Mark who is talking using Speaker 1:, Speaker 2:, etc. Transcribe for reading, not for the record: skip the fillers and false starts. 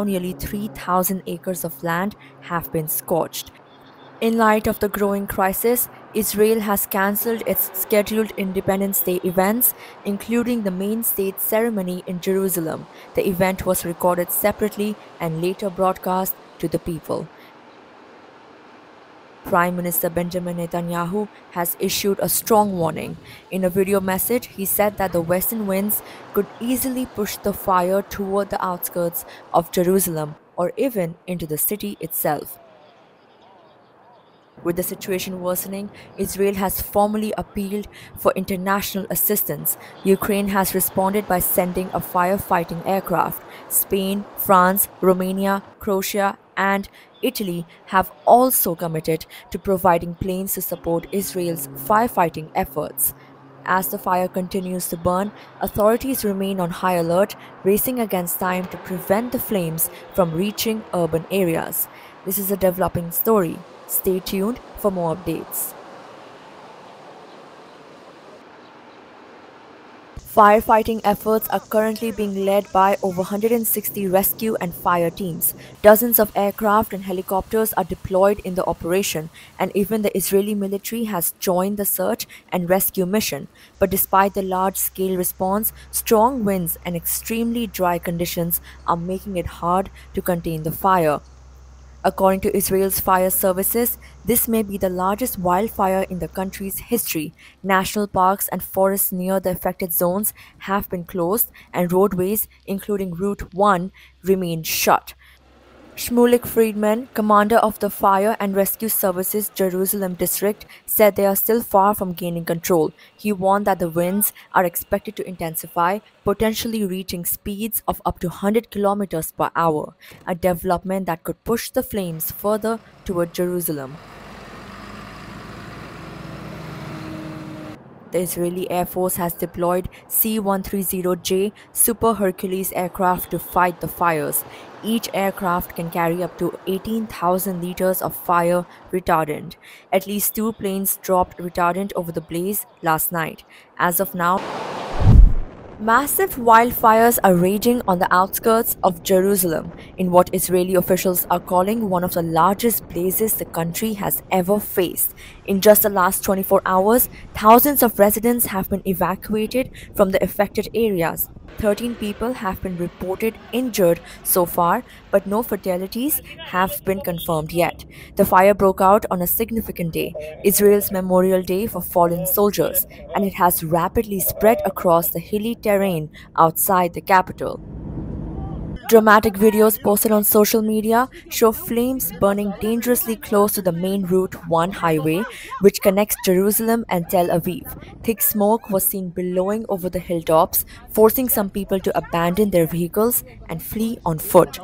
Speaker 1: nearly 3,000 acres of land have been scorched. In light of the growing crisis, Israel has cancelled its scheduled Independence Day events, including the main state ceremony in Jerusalem. The event was recorded separately and later broadcast to the people. Prime Minister Benjamin Netanyahu has issued a strong warning. In a video message, he said that the western winds could easily push the fire toward the outskirts of Jerusalem or even into the city itself. With the situation worsening, Israel has formally appealed for international assistance. Ukraine has responded by sending a firefighting aircraft. Spain, France, Romania, Croatia, and Italy have also committed to providing planes to support Israel's firefighting efforts. As the fire continues to burn, authorities remain on high alert, racing against time to prevent the flames from reaching urban areas. This is a developing story. Stay tuned for more updates. Firefighting efforts are currently being led by over 160 rescue and fire teams. Dozens of aircraft and helicopters are deployed in the operation, and even the Israeli military has joined the search and rescue mission. But despite the large-scale response, strong winds and extremely dry conditions are making it hard to contain the fire. According to Israel's fire services, this may be the largest wildfire in the country's history. National parks and forests near the affected zones have been closed, and roadways, including Route 1, remain shut. Shmulik Friedman, commander of the Fire and Rescue Services Jerusalem district, said they are still far from gaining control. He warned that the winds are expected to intensify, potentially reaching speeds of up to 100 kilometers per hour, a development that could push the flames further toward Jerusalem. The Israeli Air Force has deployed C-130J Super Hercules aircraft to fight the fires. Each aircraft can carry up to 18,000 liters of fire retardant. At least 2 planes dropped retardant over the blaze last night. As of now, massive wildfires are raging on the outskirts of Jerusalem in what Israeli officials are calling one of the largest blazes the country has ever faced. In just the last 24 hours, thousands of residents have been evacuated from the affected areas. 13 people have been reported injured so far, but no fatalities have been confirmed yet. The fire broke out on a significant day, Israel's Memorial Day for fallen soldiers, and it has rapidly spread across the hilly terrain outside the capital. Dramatic videos posted on social media show flames burning dangerously close to the main Route 1 highway, which connects Jerusalem and Tel Aviv. Thick smoke was seen billowing over the hilltops, forcing some people to abandon their vehicles and flee on foot.